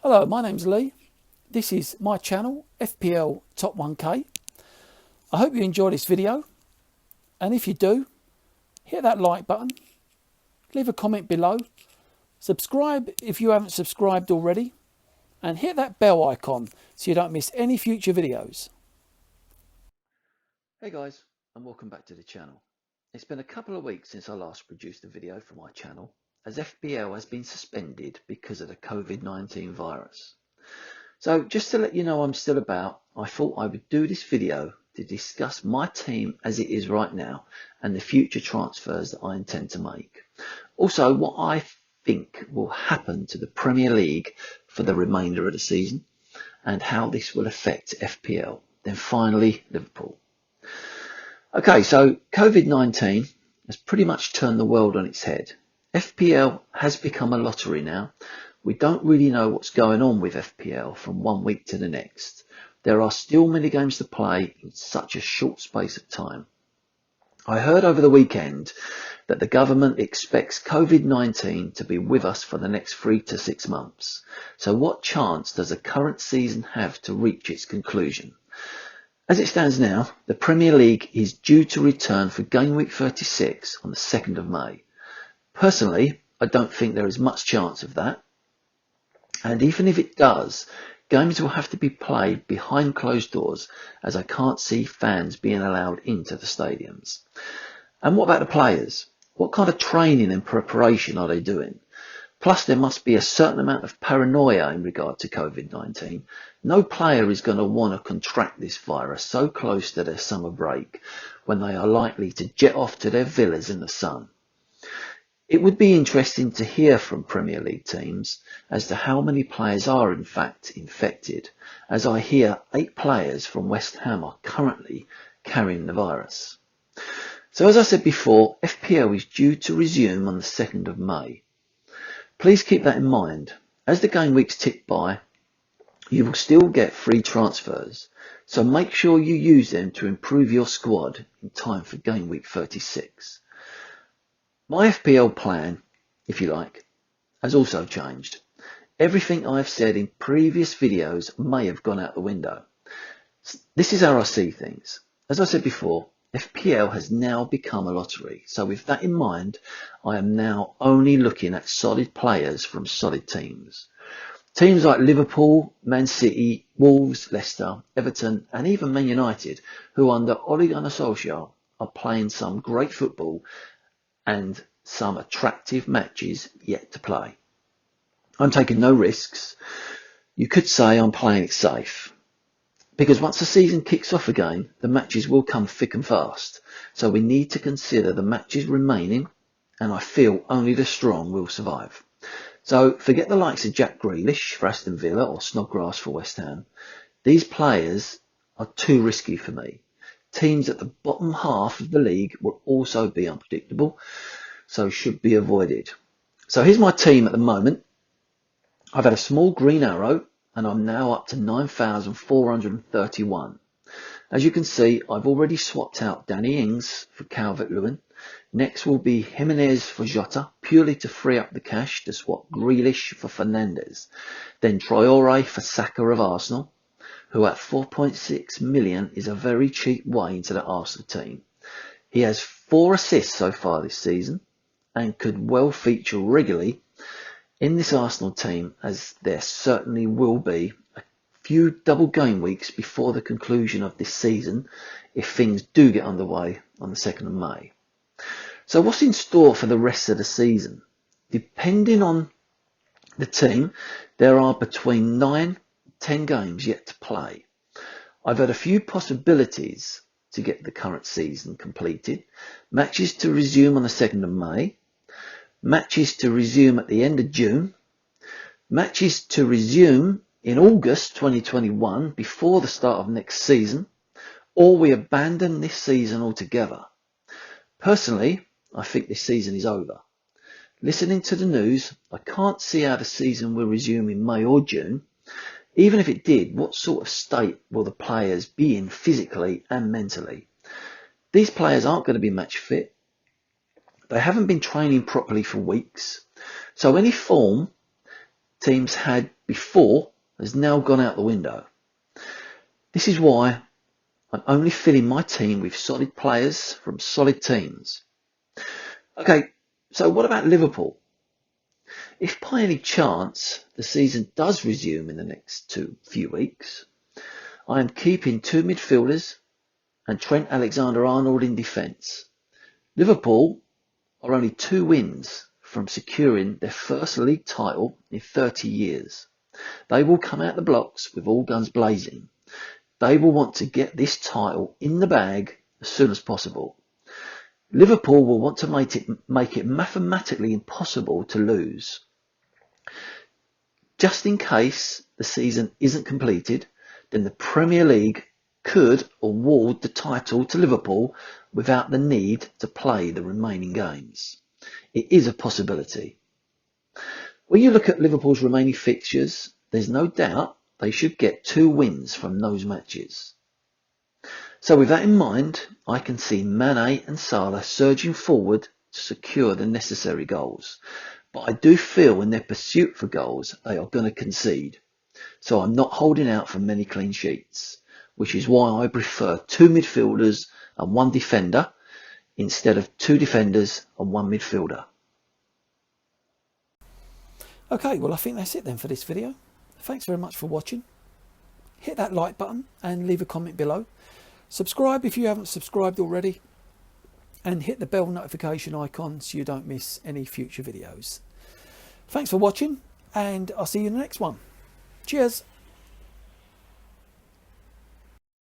Hello, my name's Lee. This is my channel, FPL Top 1K. I hope you enjoy this video, and if you do, hit that like button, leave a comment below, subscribe if you haven't subscribed already, and hit that bell icon so you don't miss any future videos. Hey guys, and welcome back to the channel. It's been a couple of weeks since I last produced a video for my channel, as FPL has been suspended because of the COVID-19 virus. So just to let you know I'm still about, I thought I would do this video to discuss my team as it is right now and the future transfers that I intend to make. Also, what I think will happen to the Premier League for the remainder of the season and how this will affect FPL. Then finally, Liverpool. Okay, so COVID-19 has pretty much turned the world on its head. FPL has become a lottery now. We don't really know what's going on with FPL from one week to the next. There are still many games to play in such a short space of time. I heard over the weekend that the government expects COVID-19 to be with us for the next 3 to 6 months. So what chance does the current season have to reach its conclusion? As it stands now, the Premier League is due to return for Gameweek 36 on the 2nd of May. Personally, I don't think there is much chance of that. And even if it does, games will have to be played behind closed doors, as I can't see fans being allowed into the stadiums. And what about the players? What kind of training and preparation are they doing? Plus, there must be a certain amount of paranoia in regard to COVID-19. No player is going to want to contract this virus so close to their summer break when they are likely to jet off to their villas in the sun. It would be interesting to hear from Premier League teams as to how many players are in fact infected, as I hear 8 players from West Ham are currently carrying the virus. So as I said before, FPL is due to resume on the 2nd of May. Please keep that in mind. As the game weeks tick by, you will still get free transfers, so make sure you use them to improve your squad in time for game week 36. My FPL plan, if you like, has also changed. Everything I have said in previous videos may have gone out the window. This is how I see things. As I said before, FPL has now become a lottery, so with that in mind, I am now only looking at solid players from solid teams. Teams like Liverpool, Man City, Wolves, Leicester, Everton and even Man United, who under Ole Gunnar Solskjaer are playing some great football and some attractive matches yet to play. I'm taking no risks. You could say I'm playing it safe. Because once the season kicks off again, the matches will come thick and fast. So we need to consider the matches remaining, and I feel only the strong will survive. So forget the likes of Jack Grealish for Aston Villa or Snodgrass for West Ham. These players are too risky for me. Teams at the bottom half of the league will also be unpredictable, so should be avoided. So here's my team at the moment. I've had a small green arrow, and I'm now up to 9,431. As you can see, I've already swapped out Danny Ings for Calvert-Lewin. Next will be Jimenez for Jota, purely to free up the cash to swap Grealish for Fernandes. Then Traore for Saka of Arsenal, who at 4.6 million is a very cheap way into the Arsenal team. He has 4 assists so far this season and could well feature regularly in this Arsenal team, as there certainly will be a few double game weeks before the conclusion of this season if things do get underway on the 2nd of May. So what's in store for the rest of the season? Depending on the team, there are between 9 and 10 games yet to play. I've had a few possibilities to get the current season completed. Matches to resume on the 2nd of May. Matches to resume at the end of June. Matches to resume in August 2021 before the start of next season. Or we abandon this season altogether. Personally, I think this season is over. Listening to the news, I can't see how the season will resume in May or June. Even if it did, what sort of state will the players be in physically and mentally? These players aren't going to be match fit. They haven't been training properly for weeks. So any form teams had before has now gone out the window. This is why I'm only filling my team with solid players from solid teams. Okay, so what about Liverpool? If by any chance the season does resume in the next few weeks, I am keeping 2 midfielders and Trent Alexander-Arnold in defence. Liverpool are only 2 wins from securing their first league title in 30 years. They will come out the blocks with all guns blazing. They will want to get this title in the bag as soon as possible. Liverpool will want to make it mathematically impossible to lose. Just in case the season isn't completed, then the Premier League could award the title to Liverpool without the need to play the remaining games. It is a possibility. When you look at Liverpool's remaining fixtures, there's no doubt they should get 2 wins from those matches. So with that in mind, I can see Mane and Salah surging forward to secure the necessary goals. But I do feel in their pursuit for goals, they are going to concede. So I'm not holding out for many clean sheets, which is why I prefer 2 midfielders and 1 defender instead of 2 defenders and 1 midfielder. Okay, well I think that's it then for this video. Thanks very much for watching. Hit that like button and leave a comment below. Subscribe if you haven't subscribed already. And hit the bell notification icon so you don't miss any future videos. Thanks for watching and I'll see you in the next one. Cheers.